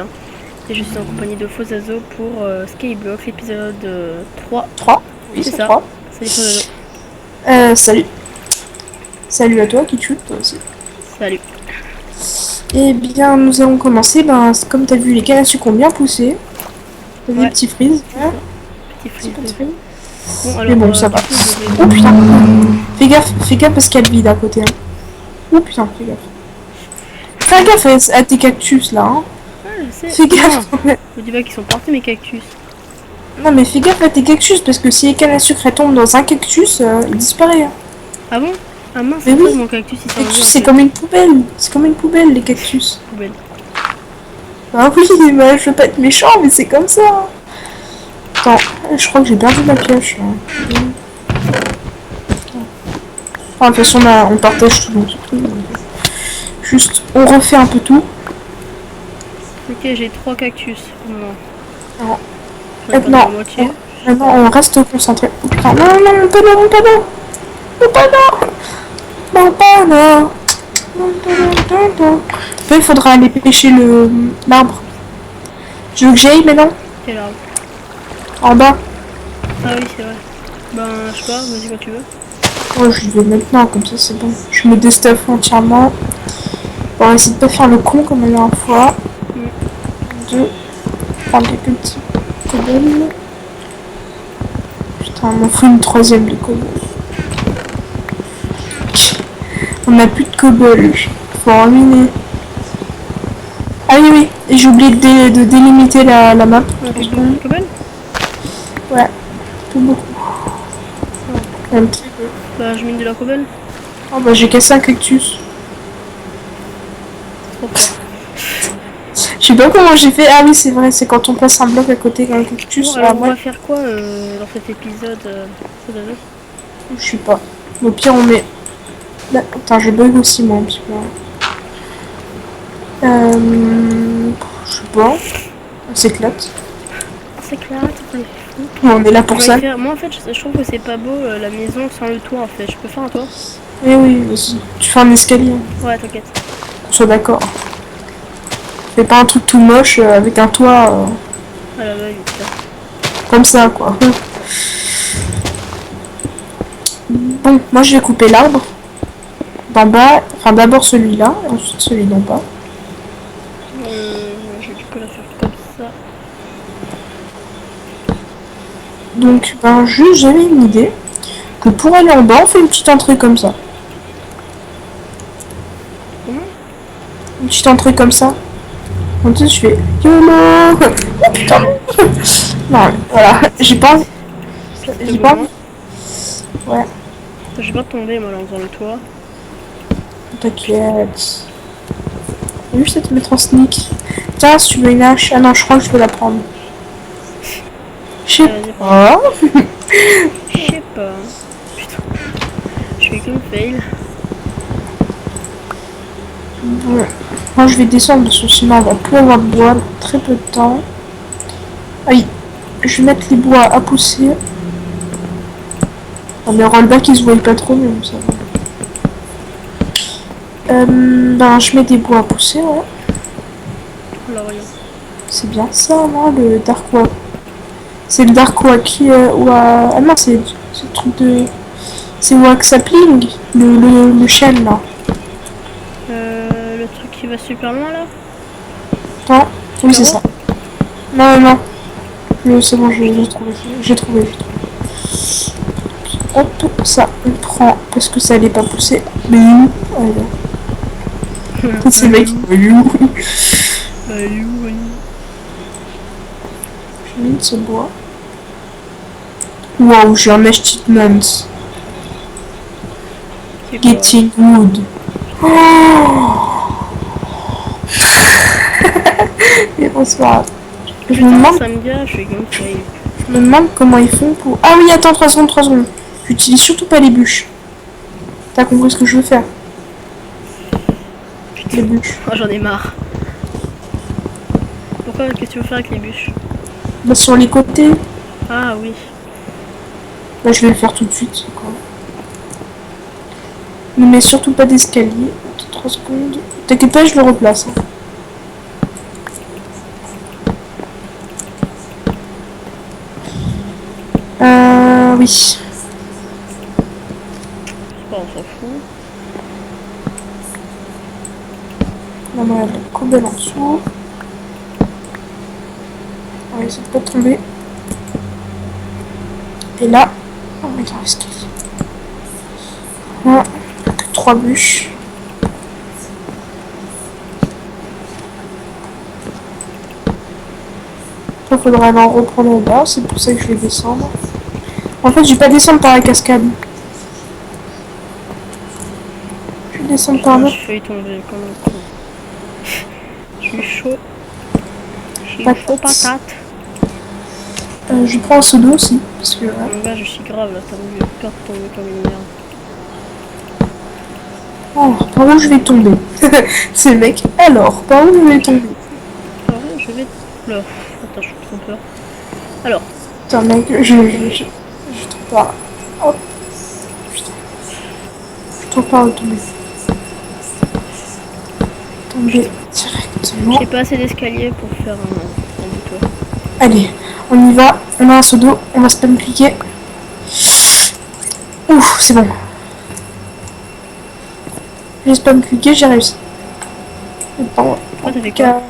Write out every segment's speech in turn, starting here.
bien. Et je suis en compagnie de Fosazo pour Skyblock, l'épisode 3. 3. Oui, c'est ça. 3. Salut Fosazo. Salut. Salut à toi qui tue, toi aussi. Salut. Eh bien, nous allons commencer. Comme tu as vu, les cannes à sucre ont bien poussé. Des Ouais. petits frises. Hein, Petit petit freeze. frises. Bon, alors, Mais bon, ça du va. coup, je vais... Oh putain. Fais gaffe parce qu'il y a le vide à côté. Hein. Oh putain, fais gaffe. Fais gaffe à tes cactus là. Hein. Ah, je sais. Fais gaffe. Non, je dis pas qu'ils sont partis, mes cactus. Non, mais fais gaffe à tes cactus parce que si les cannes à sucre elles tombent dans un cactus, il disparaît. Hein. Ah bon? Ah mince, Mais c'est oui. mon cactus, il s'en Cactus, en c'est fait. comme une poubelle. C'est comme une poubelle, les cactus. Poubelle. Ah oui, bah, je veux pas être méchant, mais c'est comme ça. Attends, je crois que j'ai perdu ma pioche. Là. Enfin, de toute façon, on partage tout. Donc, juste, on refait un peu tout. Ok, j'ai 3 cactus pour moi. Alors, J'en ai pas maintenant, la moitié. maintenant, on reste concentré. Oh, putain, non, non, mon panneau, mon panneau. Mon panneau. Mon panneau. Après, il faudra aller pêcher l'arbre. Tu veux que j'aille maintenant? Quel arbre? En bas. Ah oui, c'est vrai. Ben, je sais pas, vas-y quand tu veux. Oh, je vais maintenant, comme ça c'est bon. Je me déstuff entièrement. On va essayer de pas faire le con comme la dernière fois. Deux. Prendre quelques petits cobolds. Putain, on m'en fout une troisième, les cobolds. On n'a plus de cobolds. Faut en ruiner. Ah oui, oui. Et j'ai oublié de délimiter la map. On a fait beaucoup de cobalt? Ouais. Tout beaucoup. Un petit peu. Bah, je mine de la cobalt. Oh bah j'ai cassé un cactus. Trop fort. Je sais pas comment j'ai fait. Ah oui, c'est vrai, c'est quand on place un bloc à côté d'un cactus. Bon, alors on ouais. va faire quoi dans cet épisode Fosazo? Je sais pas. Au pire, on met. Là, putain, je bug aussi, moi, un petit peu. Je sais pas. On s'éclate. C'est clair, c'est fou. On est là pour ça. Moi, en fait, je trouve que c'est pas beau la maison sans le toit, en fait. Je peux faire un toit? Eh oui, vas-y. Tu fais un escalier. Ouais, t'inquiète. On soit d'accord. Fais pas un truc tout moche avec un toit Ah là là, putain. comme ça, quoi. Bon, moi, je vais couper l'arbre. D'en bas. Enfin, d'abord celui-là, et ensuite celui d'en bas. Je peux la faire comme ça. Donc, juste, j'avais une idée. Que pour aller en bas, on fait une petite entrée comme ça. Comment? Une petite entrée comme ça. Ensuite, je fais YOLO. Oh putain. Non, voilà. J'ai pas. J'ai pas. Ouais. Je vais pas tomber, moi, là, en faisant le toit. T'inquiète. Je vais juste te mettre en sneak. Tiens, si tu veux une hache. Ah non, je crois que je peux la prendre. Je sais pas. Je sais pas. Putain. Je fais que fail. Bon. Moi, je vais descendre parce que sinon, on va plus avoir de bois dans très peu de temps. Aïe. Je vais mettre les bois à pousser. On mais rollback, ils se voient pas trop, mais bon, ça va. Je mets des bois à pousser, ouais. L'Orient. C'est bien ça, non, le Dark Oak. C'est le Dark Oak qui... Ah non, c'est le truc de... C'est Wax Sapling, le chêne, là. Le truc qui va super loin, là? Non, oui, c'est ça. Non, non, non. C'est bon, j'ai trouvé. J'ai trouvé. Hop, ça, on prend, parce que ça allait pas pousser. Mais où? C'est le mec, mais où? Je mets ce bois. Waouh, j'ai un achievement. Getting wood. Oh. Et bonsoir. Je me demande. Ça me dit, je suis comme fail. Je me demande comment ils font pour. Ah oui, attends, 3 secondes, 3 secondes. J'utilise surtout pas les bûches. T'as compris ce que je veux faire? Putain. Les bûches. Oh, j'en ai marre. Pourquoi? Qu'est-ce que tu veux faire avec les bûches? Bah, sur les côtés. Ah oui. Bah, je vais le faire tout de suite. Quoi. Ne mets surtout pas d'escalier. 3 secondes. T'inquiète pas, je le replace. Hein. oui. Bon, on s'en fout. On va mettre la poubelle en dessous. On va essayer de pas tomber. Et là, on va mettre l'escalier. Voilà, plus que 3 bûches. Il faudra aller en reprendre là-bas, c'est pour ça que je vais descendre. En fait, je vais pas descendre par la cascade. Je vais descendre par Putain, là. j'ai failli tomber comme un con. Je suis chaud. Je suis Patate. chaud patate. Je prends un seau d'eau aussi, parce que... Mon gars, je suis grave là, ça me fait peur de tomber comme une merde. Alors, par où je vais tomber? C'est le mec. Alors, par où je vais tomber? Alors, je vais... Là. Attends, je suis trop peur. Alors. Putain, mec, je tombe pas. Hop. Putain. Je tombe pas où tomber. Tomber directement. J'ai pas assez d'escalier pour faire un détour. Allez, on y va. On a un seau d'eau. On va se cliquer. Ouf, c'est bon. J'ai spam cliqué, j'ai réussi. Toi, t'as fait quoi?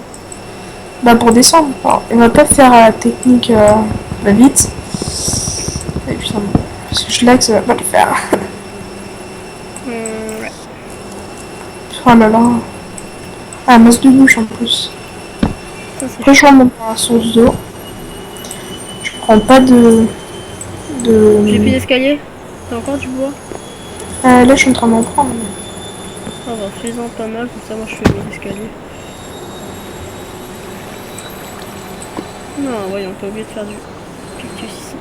Bah pour descendre. Alors, on va pas faire la technique vite. Et puis parce que je lag, ça va pas le faire. Ouais. Oh là là. Ah, masse de bouche en plus. Après, je remonte par la source d'eau. Je prends pas de... J'ai plus d'escalier. T'as encore du bois? Là, je suis en train d'en prendre. Ah bah, fais-en pas mal, comme ça, moi, je fais mes escaliers. Non, voyons, t'as oublié de faire du cactus ici.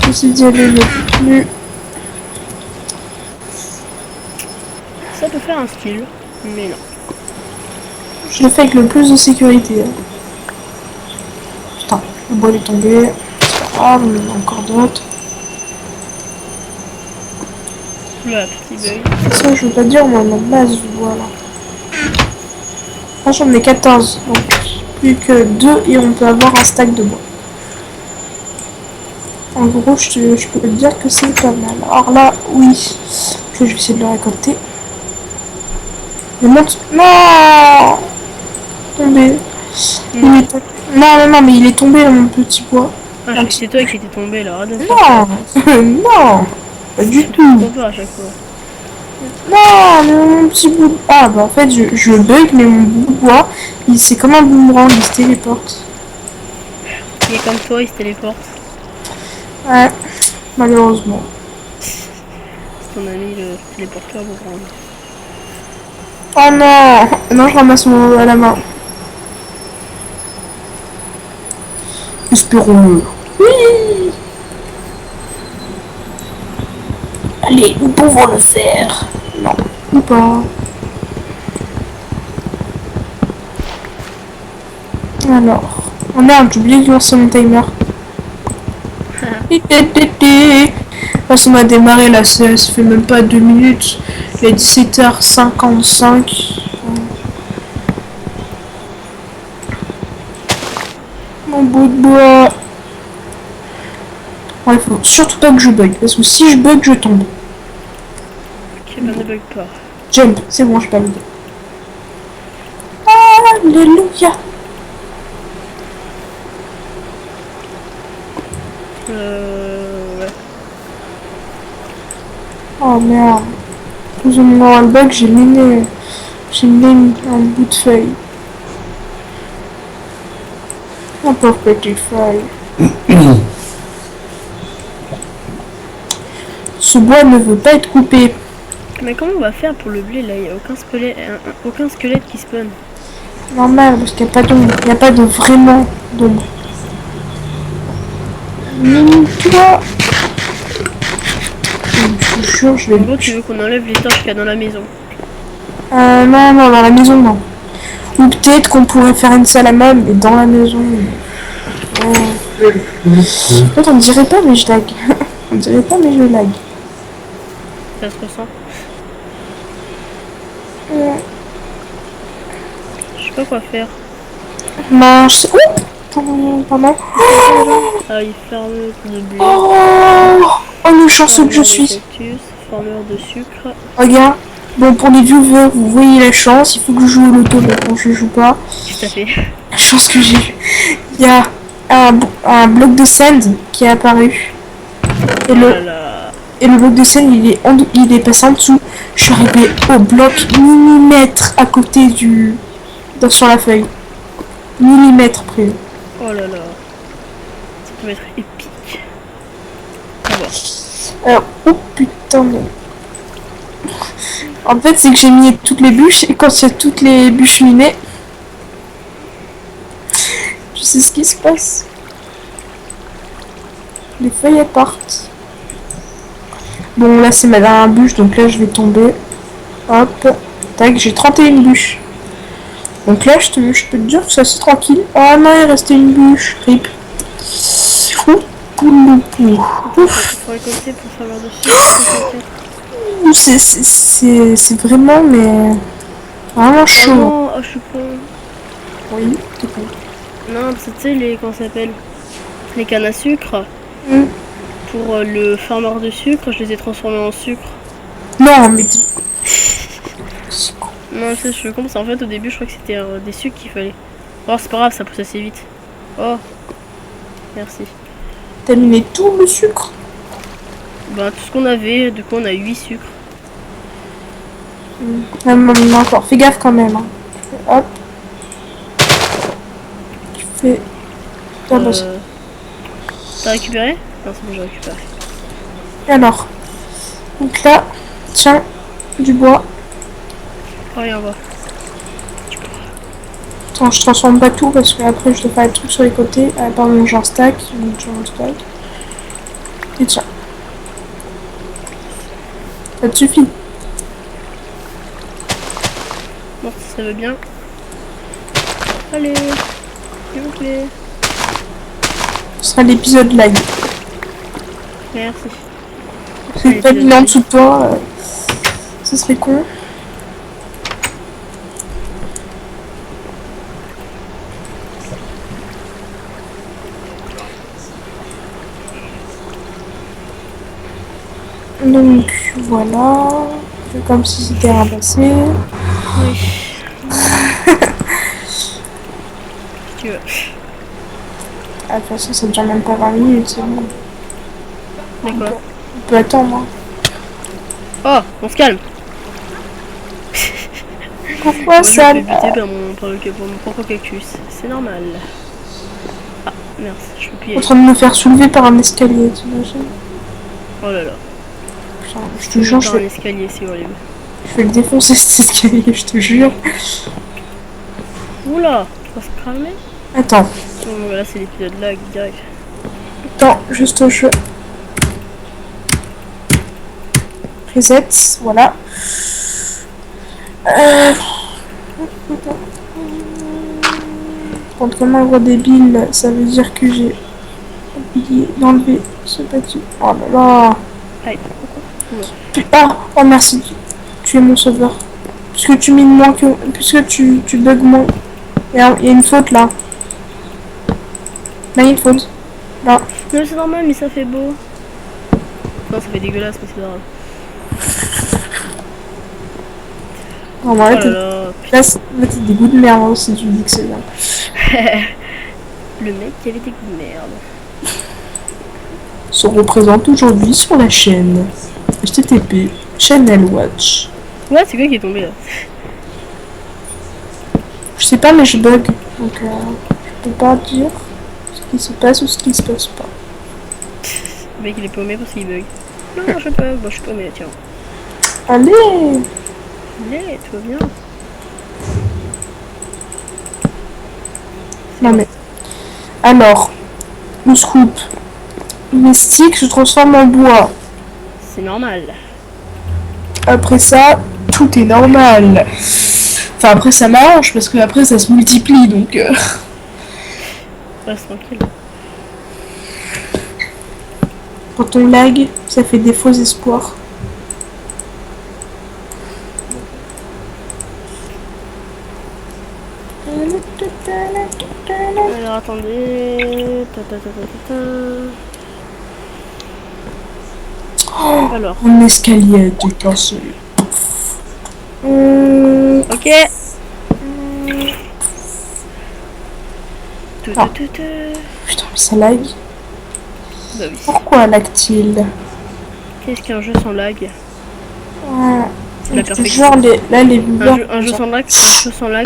J'essaie d'y aller le plus... Ça peut faire un style, mais non. Je le fais avec le plus de sécurité. Putain, le bois est tombé. C'est pas grave, il y en a encore d'autres. Là, petit bug. Ça, je veux pas dire, on en a masse du bois là. Franchement, j'en ai 14. Donc, plus que 2 et on peut avoir un stack de bois. En gros, je peux te dire que c'est pas mal. Alors là, oui. Je vais essayer de le récolter. Il monte. Non! Tombé. Non. Non, mais il est tombé là, mon petit bois. Ah, je crois que c'est toi qui étais tombé là, arrête de me faire Non! peur. Non! Pas du tout. Trop peur à chaque fois. Non, mais mon petit bout de... Ah, bah en fait, je bug, mais mon bout de bois, c'est comme un boomerang, il se téléporte. Il est comme toi, il se téléporte. Ouais, malheureusement. C'est ton ami le téléporteur boomerang. Oh non! Non, je ramasse mon bout à la main. Espérons-le. Oui! Allez, nous pouvons le faire. Non, ou pas. Alors, oh merde, j'ai oublié de lancer mon timer. Parce qu'on a démarré là, ça fait même pas 2 minutes. Il est 17h55. Mon bout de bois. Ouais, faut surtout pas que je bug, parce que si je bug, je tombe. Ok, bah ne bug pas. Jump, c'est bon, je peux bug. Alléluia. Ouais. Oh merde. Plus ou moins le bug, j'ai miné un bout de feuille. Un pauvre petite feuille. Ce bois ne veut pas être coupé. Mais comment on va faire pour le blé là? Il n'y a aucun squelette qui spawn. Normal, parce qu'il n'y a pas d'ombre. Il n'y a pas de vraiment d'ombre. Mine-toi. Je suis sûr, je vais... En gros, tu veux qu'on enlève les torches qu'il y a dans la maison? Non, dans la maison, non. Ou peut-être qu'on pourrait faire une salle à meubles, mais dans la maison. En fait, on dirait pas, mais je lag. On dirait pas, mais je lag. Ça se ressent. sais pas quoi faire. Ben, je sais... Oh pardon. Ah, il ferme de blé. Oh, le chanceux que je Farmeur de suis. cactus, farmeur de sucre. Regarde. Bon, pour les viewers, vous voyez la chance. Il faut que je joue au loto, mais bon, je joue pas. Qu'est-ce que t'as fait? La chance que j'ai eue. Il y a un bloc de sand qui est apparu. Et Oh le, là là. et le bloc de sand, il est passé en dessous. Je suis arrivé au bloc millimètre à côté sur la feuille. Millimètre près. Oh là là. Ça peut être épique. À voir. Alors, oh putain, mais... En fait, c'est que j'ai mis toutes les bûches, et quand il y a toutes les bûches minées, je sais ce qui se passe. Les feuilles, elles partent. Bon, là, c'est ma dernière bûche, donc là, je vais tomber. Hop. Tac, j'ai 31 bûches. Donc là, je peux te dire que c'est assez tranquille. Oh non, il restait une bûche. Rip. Ouf. Faut récolter pour farmeur de sucre. C'est vraiment, mais... Vraiment Oh chaud. non, oh, je suis con. Oui, t'es con. Non, parce que tu sais, comment ça s'appelle? Les cannes à sucre. Mm. Pour le farmeur de sucre, je les ai transformés en sucre. Non, mais... Non, je suis con, parce qu'en fait, au début, je crois que c'était des sucres qu'il fallait. Oh, c'est pas grave, ça pousse assez vite. Oh, merci. T'as miné tout le sucre? Bah, tout ce qu'on avait, du coup, on a 8 sucres. Encore, fais gaffe quand même. Hein. Hop. Tu fais... T'as récupéré? Non, c'est bon, j'ai récupéré. Alors. Donc là, tiens, du bois. Oh, rien va. Attends, je transforme pas tout parce que après je dois faire des trucs sur les côtés. Pardon, genre stack. Et tiens. Ça te suffit. Bon, si ça veut bien. Allez, s'il vous plaît. Ce sera l'épisode lag. Merci. C'est pas mis en dessous de toi. Ce serait con. Donc voilà, c'est comme si c'était ramassé. Oui. Tu veux. Ah, de toute façon, ça ne dure même pas 20 minutes, c'est bon. D'accord. On peut attendre. Hein. Oh, on se calme. Pourquoi ça je me fais buter par mon propre cactus. C'est normal. Ah, merci, je peux plus y En aller. train de me faire soulever par un escalier, t'imagines? Oh là là. Putain, je te jure, je un escalier, c'est horrible. vais le défoncer cet escalier, je te jure. Oula, tu vas se cramer? Attends. Bon, là, c'est l'épisode lag direct. Attends, juste je... Reset, voilà. Prendre comme un gros débile, ça veut dire que j'ai oublié d'enlever ce petit. Oh là là. Aïe. Ah, oh merci, tu es mon sauveur. Puisque tu mines moins que... Puisque tu bugs moins. Il y a une faute là. Là, il y a une faute. Là. Non, c'est normal, mais ça fait beau. Non, ça fait dégueulasse, mais c'est pas grave. Oh là là. Là, t'es des goûts de merde hein, si tu dis que c'est bien. Le mec qui avait des goûts de merde. Se représente aujourd'hui sur la chaîne HTTP Channel Watch. Ouais, c'est quoi qui est tombé là? Je sais pas, mais je bug. Donc, je peux pas dire ce qui se passe ou ce qui se passe pas. Le mec il est paumé parce qu'il bug. Non, je bug, bon, je suis paumé, tiens. Allez! Allez, tout va bien. Non mais... Alors, le scoop. Les sticks se transforment en bois. C'est normal. Après ça, tout est normal. Enfin, après ça m'arrange parce que après ça se multiplie donc... Reste tranquille. Quand on lag, ça fait des faux espoirs. Alors attendez. Alors. Mon escalier a été cassé. Ok. Ah. Putain, mais ça lag. Bah oui. Pourquoi lag-t-il? Qu'est-ce qu'un jeu sans lag? La perfection. genre, là, les viewers. Un jeu sans lag,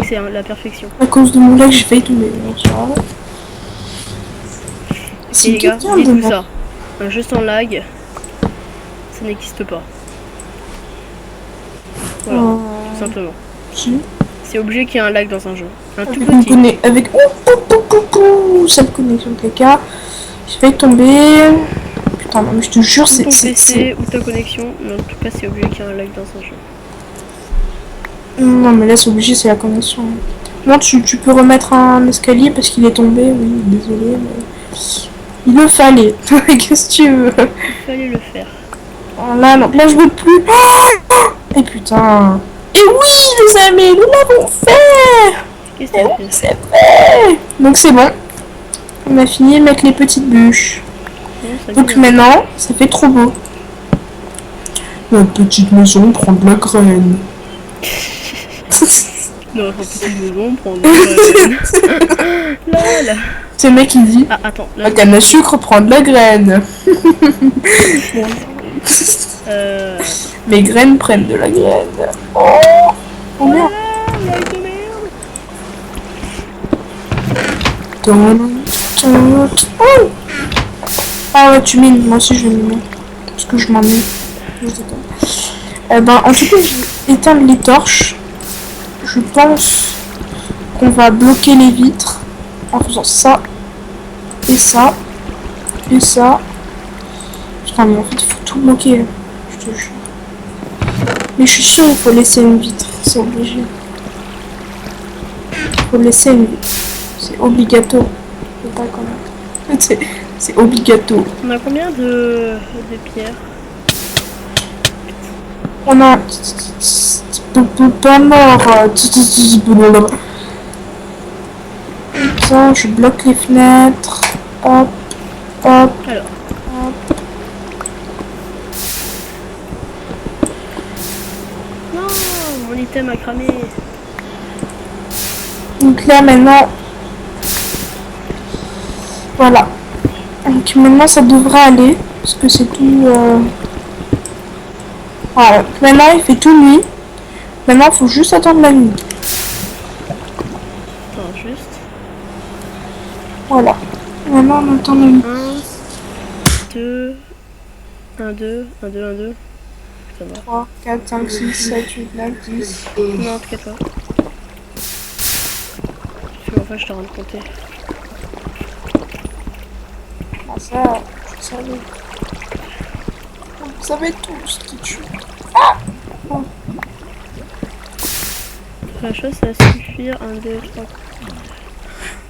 c'est la perfection. À cause de mon lag, j'ai failli tomber. Et les gars, dites-vous ça. Un jeu sans lag, ça n'existe pas. Voilà, tout simplement. Si. C'est obligé qu'il y ait un lag dans un jeu. Un tout Avec petit. avec cette connexion de caca, j'ai failli tomber. Putain, non, mais je te jure, c'est. Ton PC ou ta connexion, mais en tout cas, c'est obligé qu'il y ait un lag dans un jeu. Non, mais là, c'est obligé, c'est la connexion. Non, tu peux remettre un escalier parce qu'il est tombé, oui, désolé, mais. Il le fallait. Qu'est-ce que tu veux? Il fallait le faire. Là, non, là, je veux plus. Et putain. Et oui, les amis, nous l'avons fait. Qu'est-ce que tu c'est fait. Donc, c'est bon. On a fini de mettre les petites bûches. Donc maintenant, ça fait trop beau. La petite maison prend de la graine. Non, la petite maison prend de la graine. Là. C'est le mec qui dit. Ah, attends. La canne à sucre prend de la graine. Mes graines prennent de la graine. Oh merde. Ah ouais, tu mines. Moi aussi, je vais miner. Parce que je m'ennuie. En tout cas, je vais éteindre les torches. Je pense qu'on va bloquer les vitres en faisant ça et ça et ça. Putain, mais en fait, il faut tout bloquer. Je te jure. Mais je suis sûre qu'il faut laisser une vitre. C'est obligé. Il faut laisser une vitre. C'est obligato. Pas quand même. C'est obligato. On a combien de pierres? On a pas mort. Putain, je bloque les fenêtres. Hop, hop. Alors. Hop. Non, mon item a cramé. Donc là maintenant, voilà. Donc maintenant ça devrait aller parce que c'est tout. Voilà. Maintenant il fait tout nuit. Maintenant il faut juste attendre la nuit. Attends, juste. Voilà. Maintenant on attend la nuit. 1, 2, 1, 2, 1, 2, 1, 2. Ça va. 3, 4, 5, 6, 7, 8, 9, 10. Non, t'inquiète pas. Parce qu'en fait, je t'ai rien de compter. Ah, ça, je savais. Vous savez tout ce qui tue. Ah oh. La chose, ça va suffire. 1, 2, 3.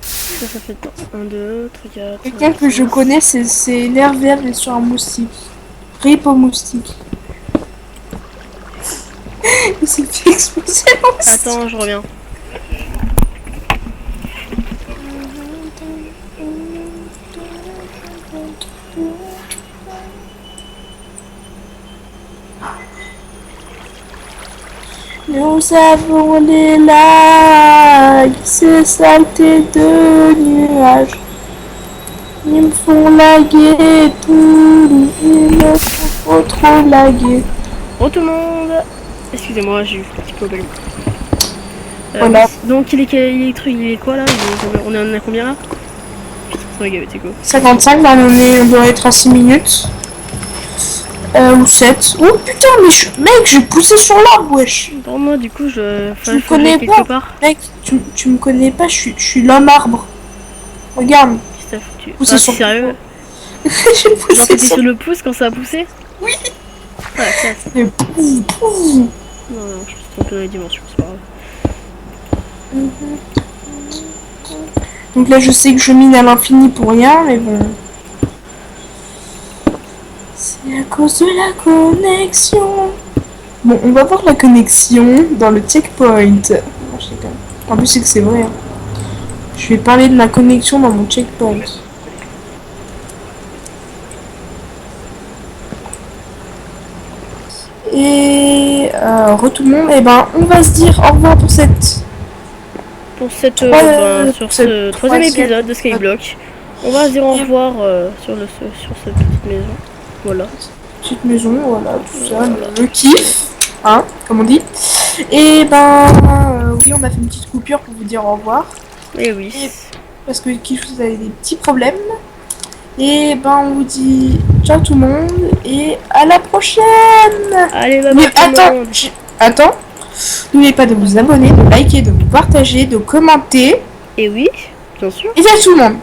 Ça fait le temps. 1, 2, 3, 4. Quelqu'un que je connais, c'est énervé mais sur un moustique. Rip au moustique. Il s'est fait exploser le moustique. Attends, je reviens. Nous avons les lags, ces saletés de nuages. Ils me font laguer tout, ils me font trop laguer. Bonjour tout le monde. Excusez-moi, j'ai eu un petit problème. Voilà. Donc il est quoi là? On est à combien là? Putain, c'est quoi? 55, là on doit être à 6 minutes. Ou 7. Oh putain, mais mec, j'ai poussé sur l'arbre, wesh. Bon, moi du coup, tu me connais pas, part. Mec, tu me connais pas, je suis l'homme arbre. Regarde. Qu'est-ce que t'as foutu? Poussé sur sérieux? J'ai poussé t'étais sur le pouce quand ça a poussé? Oui. Ah, classe. Mais Non, je me suis trompé dans les dimensions, c'est pas grave. Donc là, je sais que je mine à l'infini pour rien, mais bon. C'est à cause de la connexion. Bon, on va voir la connexion dans le checkpoint. En plus, c'est que c'est vrai. Hein. Je vais parler de ma connexion dans mon checkpoint. Et tout le monde, et ben on va se dire au revoir pour cette sur ce troisième épisode de Skyblock. On va se dire au revoir sur cette petite maison. Voilà. Petite maison, voilà, tout ça, le kiff, hein, comme on dit. Et ben oui, on a fait une petite coupure pour vous dire au revoir. Et oui. Parce que Kiff vous avez des petits problèmes. Et ben on vous dit ciao tout le monde et à la prochaine. Allez, bye Mais bye tout le monde. attends. N'oubliez pas de vous abonner, de liker, de vous partager, de commenter. Et oui, bien sûr. Et ciao tout le monde.